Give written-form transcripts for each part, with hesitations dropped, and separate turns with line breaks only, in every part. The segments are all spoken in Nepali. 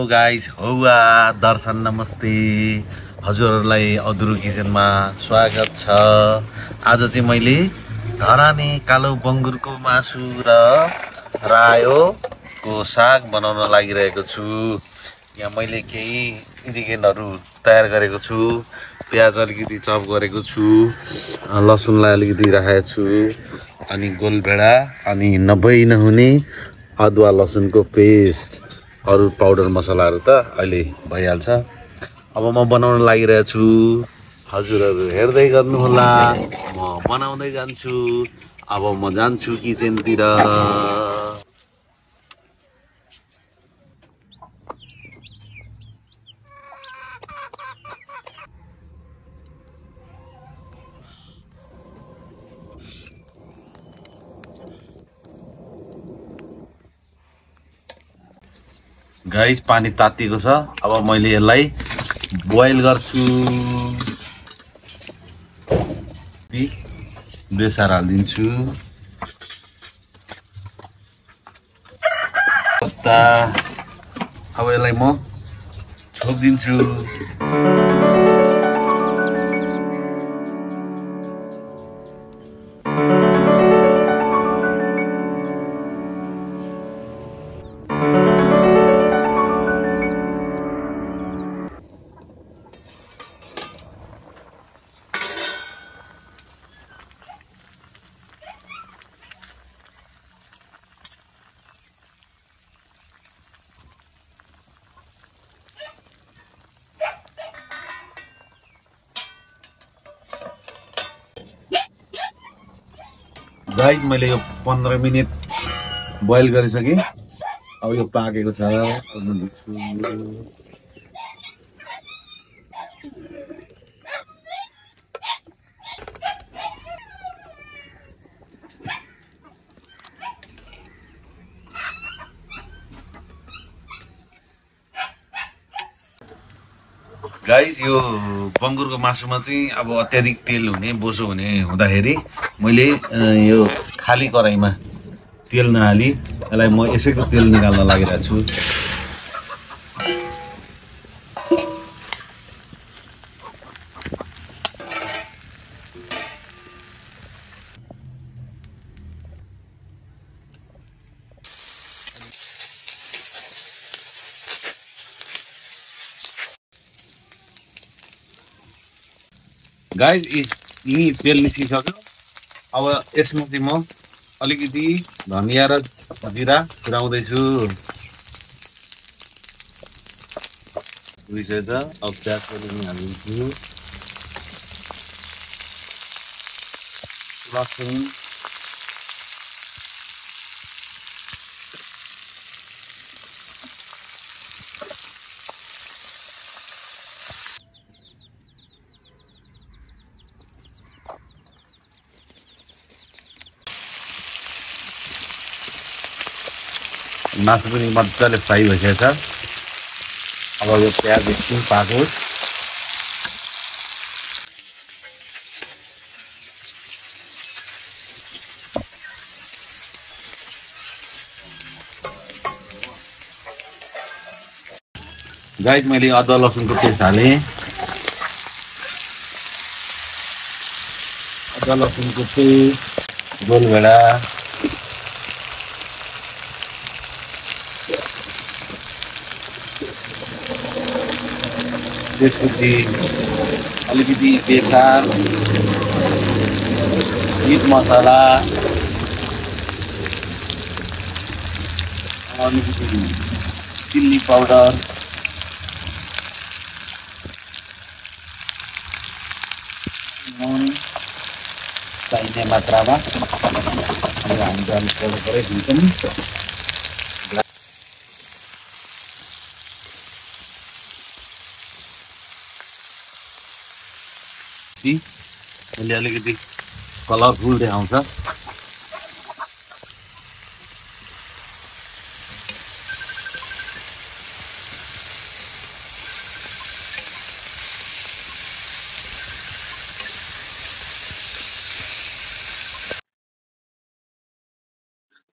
गाइज हौवा दर्शन नमस्ते हजुरहरूलाई अधुरो किचनमा स्वागत छ। आज चाहिँ मैले धराने कालो बङ्गुरको मासु र रायोको साग बनाउन लागिरहेको छु। यहाँ मैले केही इन्ग्रिडियन्टहरू तयार गरेको छु। प्याज अलिकति चप गरेको छु, लसुनलाई अलिकति राखेको छु, अनि गोलभेडा, अनि नहुने अदुवा लसुनको पेस्ट, अरू पाउडर मसलाहरू त अहिले भइहाल्छ। अब म बनाउन लागिरहेको छु, हजुरहरू हेर्दै गर्नुहोला। म बनाउँदै जान्छु। अब म जान्छु किचनतिर। गाइस पानी तातिएको छ। अब मैले यसलाई बोइल गर्छु। बेसार हालिदिन्छु। अब यसलाई म छोपिदिन्छु। गाइस मैले यो 15 मिनट बोइल गरिसकेँ। अब यो पाकेको छ। गाइस यो बङ्गुरको मासुमा चाहिँ अब अत्याधिक तेल हुने, बोसो हुने हुँदाखेरि मैले यो खाली कराईमा तेल नहाली यसलाई म यसैको तेल निकाल्न लागिरहेको छु। गाइस यी तेल निस्किसक्यो। अब यसमा चाहिँ म अलिकति धनिया र जिरा पुर्याउँदैछु। भइसकेछ। अब प्याज पनि हालिदिन्छु, लसुन, मासु पनि मजाले फ्राई भइसकेको छ। अब यो प्याज एकछिन पाकोस्। गाइस मैले अदुवा लसुनको पेस्ट हालेँ। अदुवा लसुनको पेस्ट, गोलभेडा, त्यसपछि अलिकति बेसार, मिट मसला, अलिकति चिल्ली पाउडर, नुन चाहिने मात्रामा। अब हामी त अलिक थोरै दिन्छौँ। यसले अलिकति कलरफुल देखाउँछ।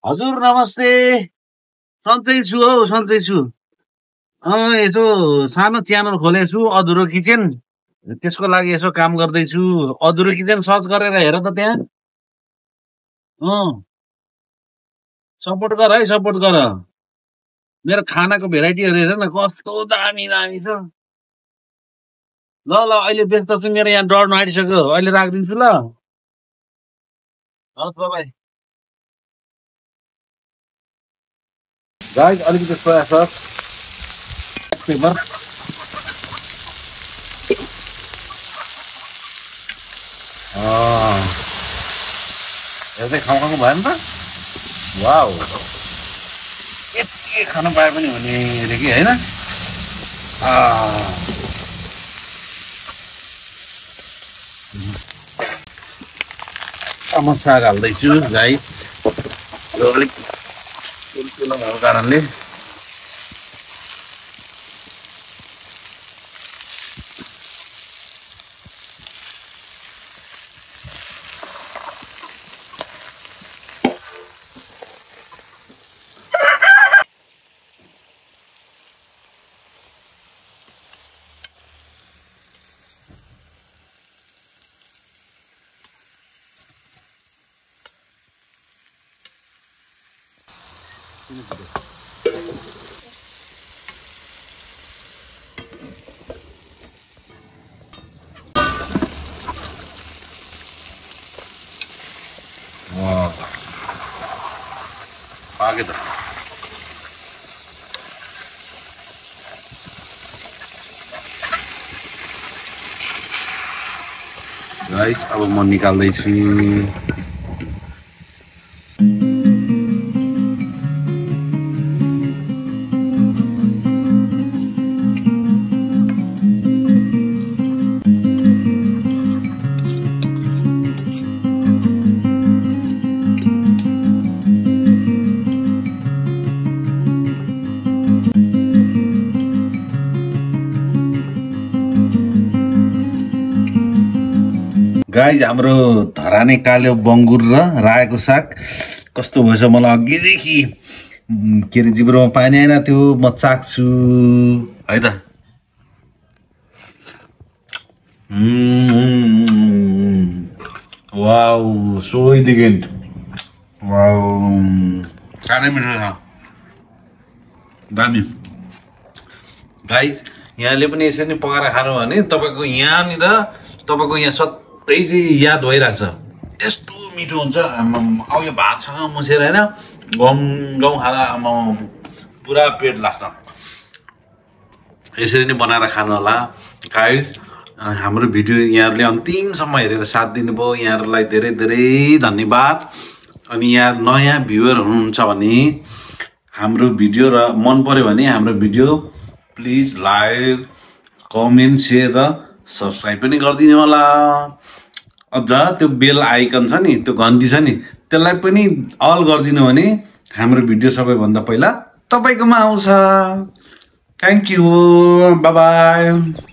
हजुर नमस्ते। सन्चै छु हौ, सन्चै छु। यसो सानो च्यानल खोलेछु अधुरो किचन त्यसको लागि यसो काम गर्दैछु अधुरो किचन सर्च गरेर हेर त त्यहाँ सपोर्ट गर है सपोर्ट गर मेरो खानाको भेराइटीहरू हेर न कस्तो दामी दामी छ ल ल अहिले व्यस्त छु मेरो यहाँ डढ्नु आँटिसक्यो अहिले राखिदिन्छु ल हस् बाई गाइस अलिकति सोया सस पेपर हेर्दै खाउँ भयो नि त वाउ यति खानु पाए पनि हुने अरे कि होइन म साग हाल्दैछु गाइस यो अलिक ठुल्ठुलो भएको कारणले पाके त गाइस अब म निकाल्दैछु गाइज हाम्रो धराने कालो बङ्गुर र रायोको साग कस्तो भएछ मलाई अघिदेखि के अरे जिब्रोमा पानी आएन त्यो म चाख्छु है त वाउ सो इलिगेन्ट वाउ साह्रै मिठो छ दामी गाइज यहाँले पनि यसरी नै पकाएर खानु भने तपाईँको यहाँनिर तपाईँको यहाँ सधैँ चाहिँ याद भइरहेको छ यस्तो मिठो हुन्छ अब यो भातसँग मुछेर होइन गहुँ खाँदा पुरा पेट लाग्छ यसरी नै बनाएर खानु होला गाइज हाम्रो भिडियो यहाँहरूले अन्तिमसम्म हेरेर साथ दिनुभयो यहाँहरूलाई धेरै धेरै धन्यवाद अनि यहाँ नयाँ भ्युवर हुनुहुन्छ भने हाम्रो भिडियो र मन पर्यो भने हाम्रो video please like comment share र सब्सक्राइब पनि गरिदिनु होला अझ त्यो बेल आइकन छ नि त्यो घन्टी छ नि त्यसलाई पनि अल गरिदिनु भने हाम्रो भिडियो सबैभन्दा पहिला तपाईँकोमा आउँछ थ्याङ्क यू बाई बाई